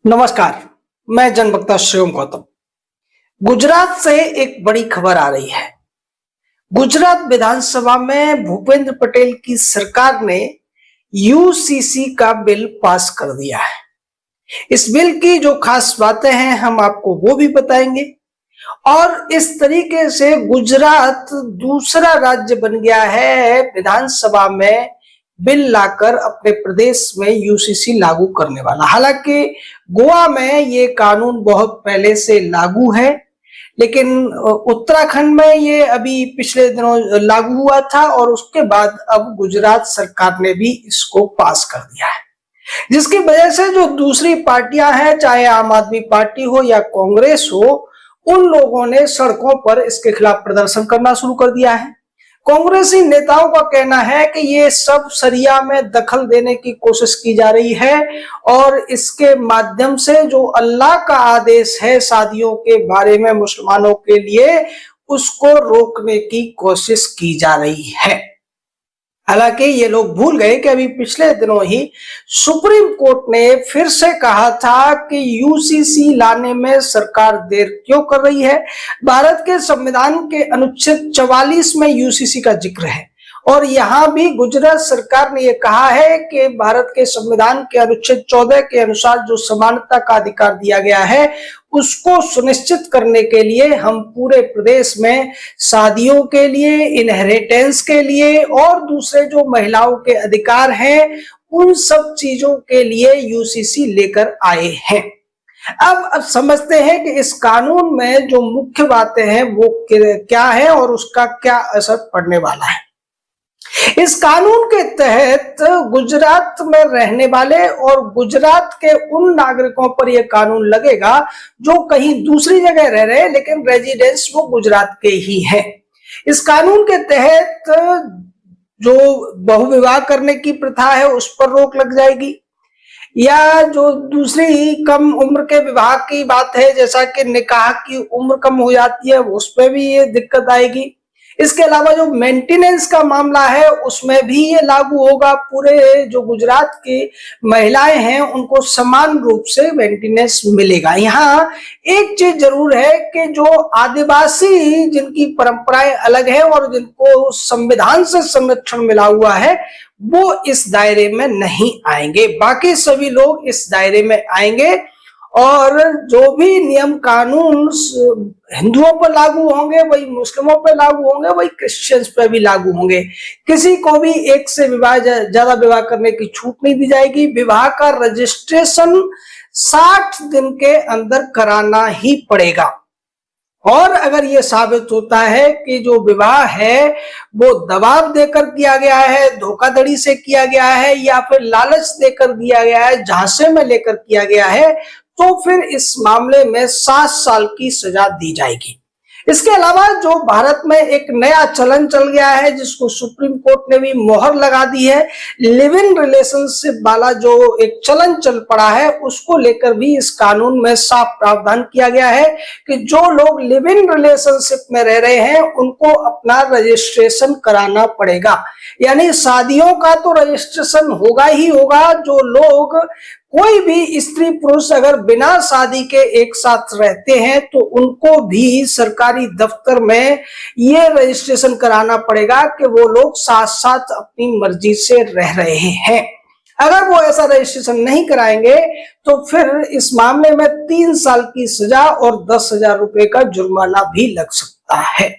नमस्कार, मैं जनवक्ता शिवम गौतम। गुजरात से एक बड़ी खबर आ रही है। गुजरात विधानसभा में भूपेंद्र पटेल की सरकार ने यूसीसी का बिल पास कर दिया है। इस बिल की जो खास बातें हैं हम आपको वो भी बताएंगे और इस तरीके से गुजरात दूसरा राज्य बन गया है विधानसभा में बिल लाकर अपने प्रदेश में यूसीसी लागू करने वाला। हालांकि गोवा में ये कानून बहुत पहले से लागू है, लेकिन उत्तराखंड में ये अभी पिछले दिनों लागू हुआ था और उसके बाद अब गुजरात सरकार ने भी इसको पास कर दिया है, जिसकी वजह से जो दूसरी पार्टियां हैं, चाहे आम आदमी पार्टी हो या कांग्रेस हो, उन लोगों ने सड़कों पर इसके खिलाफ प्रदर्शन करना शुरू कर दिया है। कांग्रेसी नेताओं का कहना है कि ये सब शरिया में दखल देने की कोशिश की जा रही है और इसके माध्यम से जो अल्लाह का आदेश है शादियों के बारे में मुसलमानों के लिए, उसको रोकने की कोशिश की जा रही है। हालांकि ये लोग भूल गए कि अभी पिछले दिनों ही सुप्रीम कोर्ट ने फिर से कहा था कि यूसीसी लाने में सरकार देर क्यों कर रही है। भारत के संविधान के अनुच्छेद 44 में यूसीसी का जिक्र है और यहाँ भी गुजरात सरकार ने यह कहा है कि भारत के संविधान के अनुच्छेद 14 के अनुसार जो समानता का अधिकार दिया गया है उसको सुनिश्चित करने के लिए हम पूरे प्रदेश में शादियों के लिए, इनहेरिटेंस के लिए और दूसरे जो महिलाओं के अधिकार हैं उन सब चीजों के लिए यूसीसी लेकर आए हैं। अब समझते हैं कि इस कानून में जो मुख्य बातें हैं वो क्या है और उसका क्या असर पड़ने वाला है। इस कानून के तहत गुजरात में रहने वाले और गुजरात के उन नागरिकों पर यह कानून लगेगा जो कहीं दूसरी जगह रह रहे हैं लेकिन रेजिडेंस वो गुजरात के ही है। इस कानून के तहत जो बहुविवाह करने की प्रथा है उस पर रोक लग जाएगी, या जो दूसरी कम उम्र के विवाह की बात है जैसा कि निकाह की उम्र कम हो जाती है उस पर भी ये दिक्कत आएगी। इसके अलावा जो मेंटेनेंस का मामला है उसमें भी ये लागू होगा। पूरे जो गुजरात की महिलाएं हैं उनको समान रूप से मेंटेनेंस मिलेगा। यहाँ एक चीज जरूर है कि जो आदिवासी जिनकी परंपराएं अलग है और जिनको संविधान से संरक्षण मिला हुआ है वो इस दायरे में नहीं आएंगे, बाकी सभी लोग इस दायरे में आएंगे और जो भी नियम कानून हिंदुओं पर लागू होंगे वही मुस्लिमों पर लागू होंगे, वही क्रिश्चियंस पर भी लागू होंगे। किसी को भी एक से ज्यादा विवाह करने की छूट नहीं दी जाएगी। विवाह का रजिस्ट्रेशन 60 दिन के अंदर कराना ही पड़ेगा और अगर ये साबित होता है कि जो विवाह है वो दबाव देकर किया गया है, धोखाधड़ी से किया गया है या फिर लालच देकर दिया गया है, झांसे में लेकर किया गया है, तो फिर इस मामले में 7 साल की सजा दी जाएगी। इसके अलावा जो भारत में एक नया चलन चल गया है जिसको सुप्रीम कोर्ट ने भी मोहर लगा दी है, लिव इन रिलेशनशिप वाला जो एक चलन चल पड़ा है उसको लेकर भी इस कानून में साफ प्रावधान किया गया है कि जो लोग लिव इन रिलेशनशिप में रह रहे हैं उनको अपना रजिस्ट्रेशन कराना पड़ेगा। यानी शादियों का तो रजिस्ट्रेशन होगा ही होगा। जो लोग कोई भी स्त्री पुरुष अगर बिना शादी के एक साथ रहते हैं तो उनको भी सरकारी दफ्तर में ये रजिस्ट्रेशन कराना पड़ेगा कि वो लोग साथ साथ अपनी मर्जी से रह रहे हैं। अगर वो ऐसा रजिस्ट्रेशन नहीं कराएंगे तो फिर इस मामले में 3 साल की सजा और 10,000 रुपए का जुर्माना भी लग सकता है।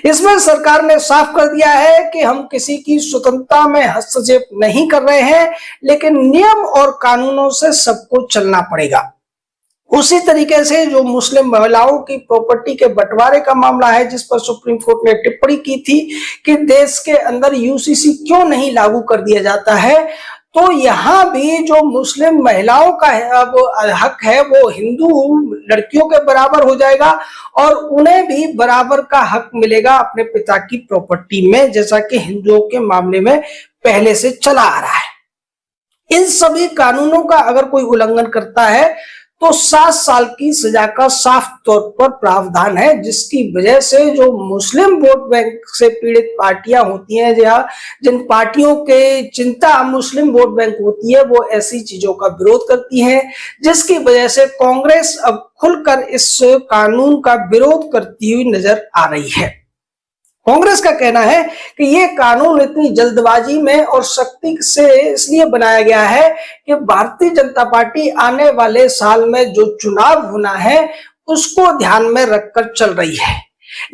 इसमें सरकार ने साफ कर दिया है कि हम किसी की स्वतंत्रता में हस्तक्षेप नहीं कर रहे हैं, लेकिन नियम और कानूनों से सबको चलना पड़ेगा। उसी तरीके से जो मुस्लिम महिलाओं की प्रॉपर्टी के बंटवारे का मामला है जिस पर सुप्रीम कोर्ट ने टिप्पणी की थी कि देश के अंदर यूसीसी क्यों नहीं लागू कर दिया जाता है, तो यहाँ भी जो मुस्लिम महिलाओं का हक है वो हिंदू लड़कियों के बराबर हो जाएगा और उन्हें भी बराबर का हक मिलेगा अपने पिता की प्रॉपर्टी में, जैसा कि हिंदुओं के मामले में पहले से चला आ रहा है। इन सभी कानूनों का अगर कोई उल्लंघन करता है तो 7 साल की सजा का साफ तौर पर प्रावधान है, जिसकी वजह से जो मुस्लिम वोट बैंक से पीड़ित पार्टियां होती हैं या जिन पार्टियों के चिंता मुस्लिम वोट बैंक होती है, वो ऐसी चीजों का विरोध करती हैं, जिसकी वजह से कांग्रेस अब खुलकर इस कानून का विरोध करती हुई नजर आ रही है। कांग्रेस का कहना है कि ये कानून इतनी जल्दबाजी में और सख्ती से इसलिए बनाया गया है कि भारतीय जनता पार्टी आने वाले साल में जो चुनाव होना है उसको ध्यान में रखकर चल रही है।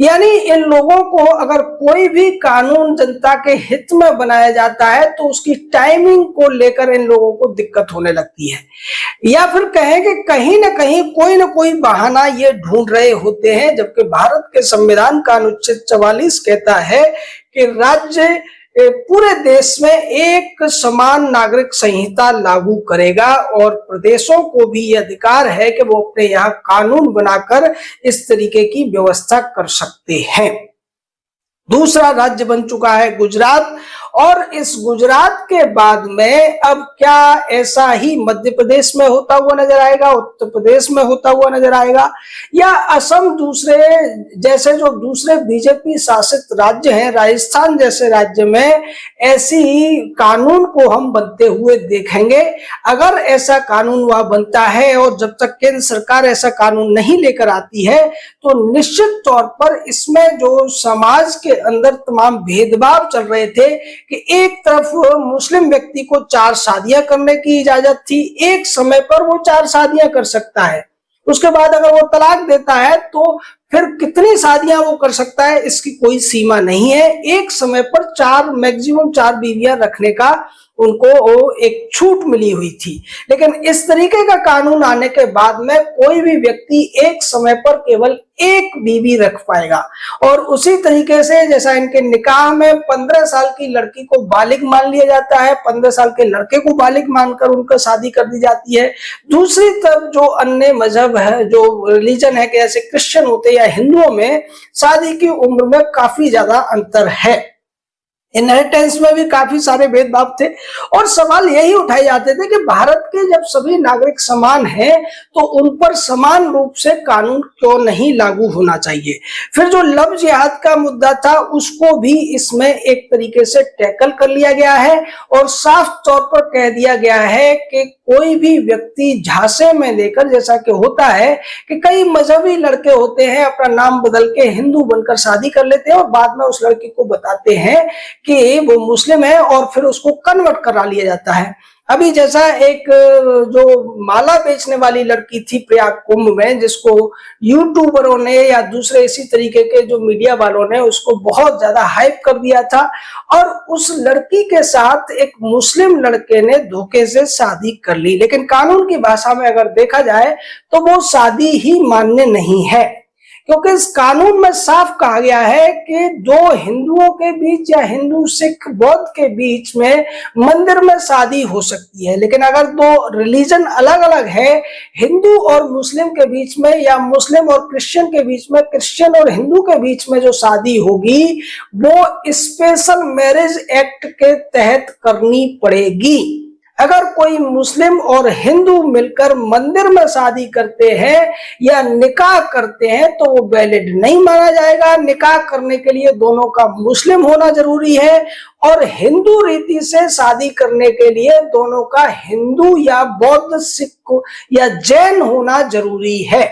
यानी इन लोगों को अगर कोई भी कानून जनता के हित में बनाया जाता है तो उसकी टाइमिंग को लेकर इन लोगों को दिक्कत होने लगती है, या फिर कहें कि कहीं ना कोई बहाना ये ढूंढ रहे होते हैं, जबकि भारत के संविधान का अनुच्छेद 44 कहता है कि राज्य पूरे देश में एक समान नागरिक संहिता लागू करेगा और प्रदेशों को भी यह अधिकार है कि वो अपने यहाँ कानून बनाकर इस तरीके की व्यवस्था कर सकते हैं। दूसरा राज्य बन चुका है गुजरात, और इस गुजरात के बाद में अब क्या ऐसा ही मध्य प्रदेश में होता हुआ नजर आएगा, उत्तर प्रदेश में होता हुआ नजर आएगा, या असम दूसरे जैसे जो दूसरे बीजेपी शासित राज्य हैं, राजस्थान जैसे राज्य में ऐसी कानून को हम बनते हुए देखेंगे। अगर ऐसा कानून वहां बनता है और जब तक केंद्र सरकार ऐसा कानून नहीं लेकर आती है तो निश्चित तौर पर इसमें जो समाज के अंदर तमाम भेदभाव चल रहे थे कि एक तरफ मुस्लिम व्यक्ति को 4 शादियां करने की इजाजत थी, एक समय पर वो 4 शादियां कर सकता है, उसके बाद अगर वो तलाक देता है तो फिर कितनी शादियां वो कर सकता है इसकी कोई सीमा नहीं है। एक समय पर 4 मैक्सिमम 4 बीवियां रखने का उनको एक छूट मिली हुई थी, लेकिन इस तरीके का कानून आने के बाद में कोई भी व्यक्ति एक समय पर केवल एक बीवी रख पाएगा। और उसी तरीके से जैसा इनके निकाह में 15 साल की लड़की को बालिग मान लिया जाता है, 15 साल के लड़के को बालिग मानकर उनका शादी कर दी जाती है। दूसरी तरफ जो अन्य मजहब है, जो रिलीजन है, जैसे क्रिश्चियन होते हैं या हिंदुओं में शादी की उम्र में काफी ज्यादा अंतर है, इनहेरिटेंस में भी काफी सारे भेदभाव थे, और सवाल यही उठाए जाते थे कि भारत के जब सभी नागरिक समान हैं तो उन पर समान रूप से कानून क्यों नहीं लागू होना चाहिए। फिर जो लव जिहाद का मुद्दा था उसको भी इसमें एक तरीके से टैकल कर लिया गया है और साफ तौर पर कह दिया गया है कि कोई भी व्यक्ति झांसे में लेकर, जैसा कि होता है कि कई मजहबी लड़के होते हैं अपना नाम बदल के हिंदू बनकर शादी कर लेते हैं और बाद में उस लड़की को बताते हैं कि वो मुस्लिम है और फिर उसको कन्वर्ट करा लिया जाता है। अभी जैसा एक जो माला बेचने वाली लड़की थी प्रयाग कुंभ में, जिसको यूट्यूबरों ने या दूसरे इसी तरीके के जो मीडिया वालों ने उसको बहुत ज्यादा हाइप कर दिया था, और उस लड़की के साथ एक मुस्लिम लड़के ने धोखे से शादी कर ली, लेकिन कानून की भाषा में अगर देखा जाए तो वो शादी ही मान्य नहीं है, क्योंकि इस कानून में साफ कहा गया है कि दो हिंदुओं के बीच या हिंदू सिख बौद्ध के बीच में मंदिर में शादी हो सकती है, लेकिन अगर दो रिलीजन अलग अलग है, हिंदू और मुस्लिम के बीच में या मुस्लिम और क्रिश्चियन के बीच में, क्रिश्चियन और हिंदू के बीच में जो शादी होगी वो स्पेशल मैरिज एक्ट के तहत करनी पड़ेगी। अगर कोई मुस्लिम और हिंदू मिलकर मंदिर में शादी करते हैं या निकाह करते हैं तो वो वैलिड नहीं माना जाएगा। निकाह करने के लिए दोनों का मुस्लिम होना जरूरी है और हिंदू रीति से शादी करने के लिए दोनों का हिंदू या बौद्ध सिख या जैन होना जरूरी है।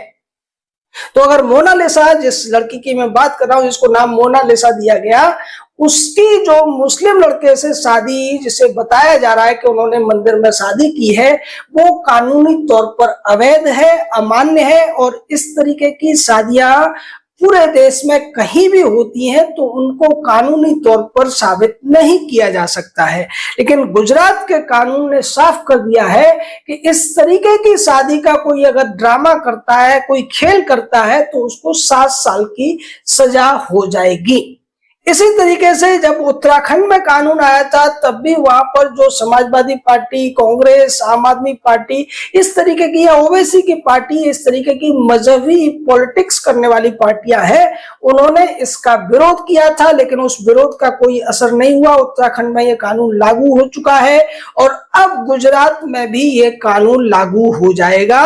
तो अगर मोनालिसा, जिस लड़की की मैं बात कर रहा हूं जिसको नाम मोनालिसा दिया गया, उसकी जो मुस्लिम लड़के से शादी, जिसे बताया जा रहा है कि उन्होंने मंदिर में शादी की है, वो कानूनी तौर पर अवैध है, अमान्य है, और इस तरीके की शादियां पूरे देश में कहीं भी होती हैं तो उनको कानूनी तौर पर साबित नहीं किया जा सकता है। लेकिन गुजरात के कानून ने साफ कर दिया है कि इस तरीके की शादी का कोई अगर ड्रामा करता है, कोई खेल करता है, तो उसको 7 साल की सजा हो जाएगी। इसी तरीके से जब उत्तराखंड में कानून आया था तब भी वहां पर जो समाजवादी पार्टी, कांग्रेस, आम आदमी पार्टी, इस तरीके की या ओवैसी की पार्टी, इस तरीके की मजहबी पॉलिटिक्स करने वाली पार्टियां हैं, उन्होंने इसका विरोध किया था, लेकिन उस विरोध का कोई असर नहीं हुआ। उत्तराखंड में यह कानून लागू हो चुका है और अब गुजरात में भी यह कानून लागू हो जाएगा।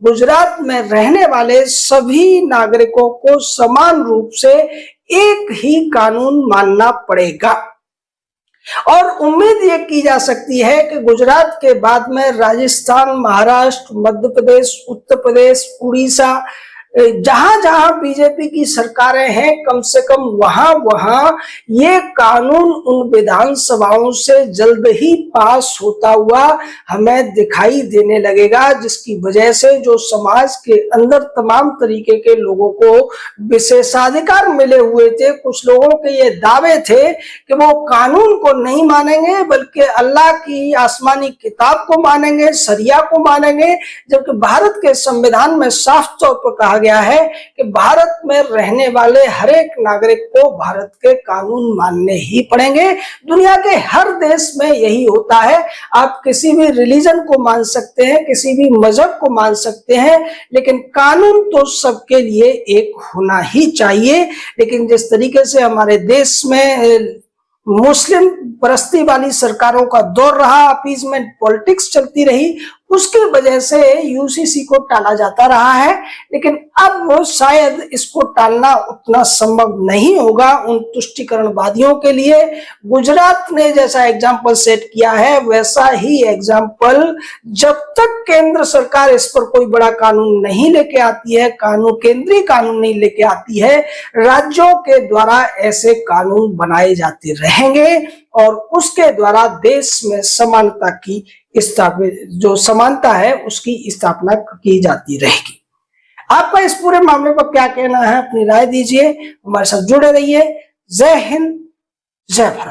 गुजरात में रहने वाले सभी नागरिकों को समान रूप से एक ही कानून मानना पड़ेगा। और उम्मीद ये की जा सकती है कि गुजरात के बाद में राजस्थान, महाराष्ट्र, मध्य प्रदेश, उत्तर प्रदेश, उड़ीसा, जहां जहां बीजेपी की सरकारें हैं, कम से कम वहां वहां ये कानून उन विधानसभाओं से जल्द ही पास होता हुआ हमें दिखाई देने लगेगा, जिसकी वजह से जो समाज के अंदर तमाम तरीके के लोगों को विशेषाधिकार मिले हुए थे, कुछ लोगों के ये दावे थे कि वो कानून को नहीं मानेंगे बल्कि अल्लाह की आसमानी किताब को मानेंगे, शरिया को मानेंगे, जबकि भारत के संविधान में साफ तौर पर कहा गया है कि भारत में रहने वाले हर एक नागरिक को भारत के कानून मानने ही पड़ेंगे। दुनिया के हर देश में यही होता है। आप किसी भी रिलीजन को मान सकते हैं, किसी भी मजहब को मान सकते हैं, लेकिन कानून तो सबके लिए एक होना ही चाहिए। लेकिन जिस तरीके से हमारे देश में मुस्लिम परस्ती वाली सरकारों का दौर रहा, अपीजमेंट पॉलिटिक्स चलती रही, उसकी वजह से यूसीसी को टाला जाता रहा है। लेकिन अब शायद इसको टालना उतना संभव नहीं होगा उन तुष्टिकरणवादियों के लिए। गुजरात ने जैसा एग्जाम्पल सेट किया है, वैसा ही एग्जाम्पल जब तक केंद्र सरकार इस पर कोई बड़ा कानून नहीं लेके आती है, केंद्रीय कानून नहीं लेके आती है, राज्यों के द्वारा ऐसे कानून बनाए जाते रहेंगे और उसके द्वारा देश में समानता की जो समानता है उसकी स्थापना की जाती रहेगी। आपका इस पूरे मामले पर क्या कहना है, अपनी राय दीजिए, हमारे साथ जुड़े रहिए। जय हिंद, जय भारत।